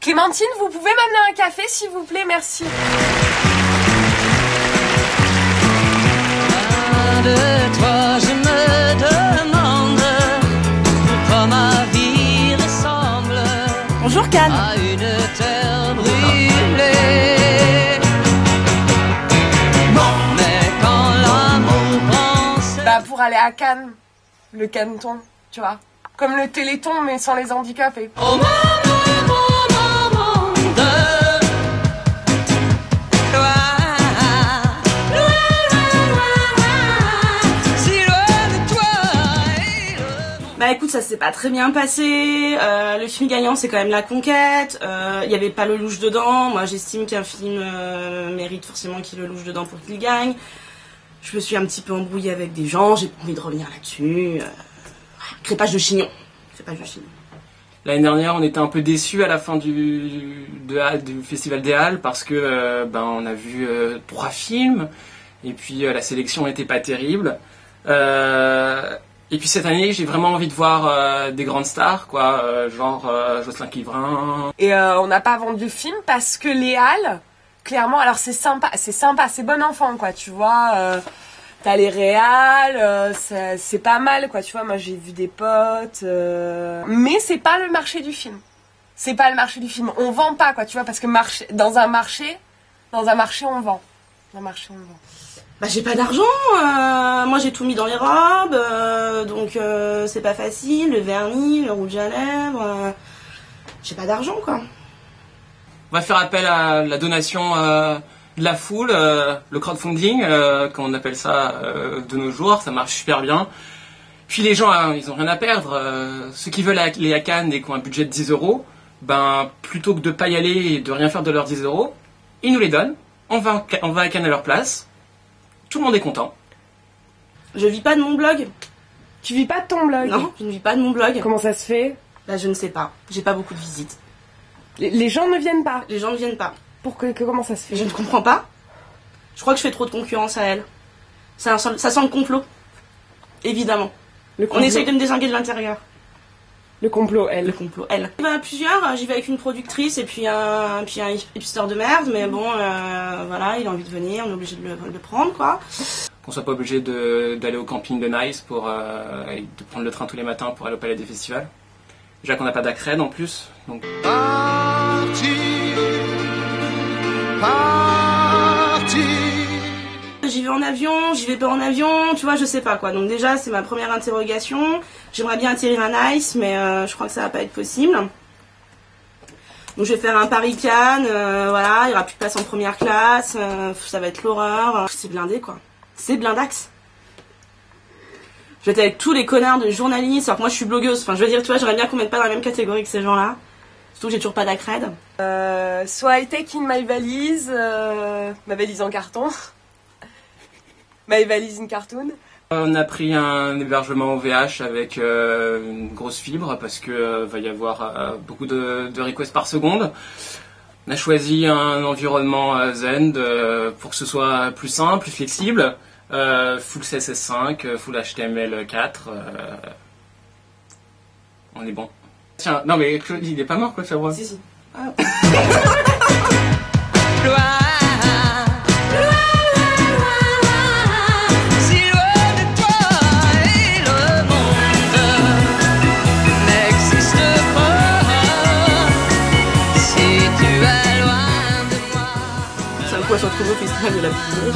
Clémentine, vous pouvez m'amener un café s'il vous plaît, merci. De toi, je me demande pourquoi ma vie ressemble. Bonjour Cannes. À une terre brûlée. Mais quand l'amour pense. Bah pour aller à Cannes, le Canneton, tu vois. Comme le Téléthon mais sans les handicapés. Oh maman, maman, de toi. Si loin de toi. Bah écoute, ça s'est pas très bien passé. Le film gagnant, c'est quand même La Conquête. Il y avait pas Lelouch dedans. Moi, j'estime qu'un film mérite forcément qu'il y ait Lelouch dedans pour qu'il gagne. Je me suis un petit peu embrouillée avec des gens. J'ai pas envie de revenir là-dessus. Crépage de chignon. Crépage de chignon. L'année dernière, on était un peu déçus à la fin du Festival des Halles parce que on a vu 3 films et puis la sélection n'était pas terrible. Et puis cette année, j'ai vraiment envie de voir des grandes stars, quoi, genre Jocelyn Quivrin. Et on n'a pas vendu le film parce que les Halles, clairement, alors c'est sympa, c'est bon enfant, quoi, tu vois. T'as les réals, c'est pas mal, quoi, tu vois. Moi, j'ai vu des potes, mais c'est pas le marché du film. C'est pas le marché du film. On vend pas, quoi, tu vois, parce que dans un marché, on vend. Dans un marché, on vend. Bah j'ai pas d'argent, moi j'ai tout mis dans les robes, donc c'est pas facile, le vernis, le rouge à lèvres, j'ai pas d'argent quoi. On va faire appel à la donation de la foule, le crowdfunding, comme on appelle ça de nos jours, ça marche super bien. Puis les gens, ils ont rien à perdre, ceux qui veulent aller à Cannes et qui ont un budget de 10 €, ben plutôt que de pas y aller et de rien faire de leurs 10 €, ils nous les donnent, on va à Cannes à leur place. Tout le monde est content. Je vis pas de mon blog. Tu vis pas de ton blog? Non, je ne vis pas de mon blog. Comment ça se fait? Bah je ne sais pas, j'ai pas beaucoup de visites. Les gens ne viennent pas. Les gens ne viennent pas. Comment ça se fait? Je ne comprends pas. Je crois que je fais trop de concurrence à elle. Ça sent le complot. Évidemment. On essaye de me désinguer de l'intérieur. Le complot, elle. Le complot, elle. J'y vais à plusieurs, j'y vais avec une productrice et puis un hipster de merde, mais bon, voilà, il a envie de venir, on est obligé de le prendre, quoi. Qu'on soit pas obligé d'aller au camping de Nice et de prendre le train tous les matins pour aller au Palais des Festivals. Déjà qu'on n'a pas d'accred en plus, donc... J'y vais en avion, j'y vais pas en avion, tu vois, je sais pas quoi. Donc déjà, c'est ma première interrogation. J'aimerais bien atterrir à Nice, mais je crois que ça va pas être possible. Donc je vais faire un Paris-Cannes, voilà, il y aura plus de place en première classe, ça va être l'horreur. C'est blindé, quoi. C'est blindax. Je vais être avec tous les connards de journalistes, alors que moi je suis blogueuse. Enfin, je veux dire, tu vois, j'aimerais bien qu'on mette pas dans la même catégorie que ces gens-là. Surtout que j'ai toujours pas d'accred. So I take in my valise, ma valise en carton. My valise in cartoon. On a pris un hébergement OVH avec une grosse fibre parce que va y avoir beaucoup de requests par seconde. On a choisi un environnement zen pour que ce soit plus simple, plus flexible. Full CSS5, full HTML4. On est bon. Tiens, non mais il est pas mort quoi, Fabre. Si, si. Ah. C'est un coup à se retrouver au festival de la Bille.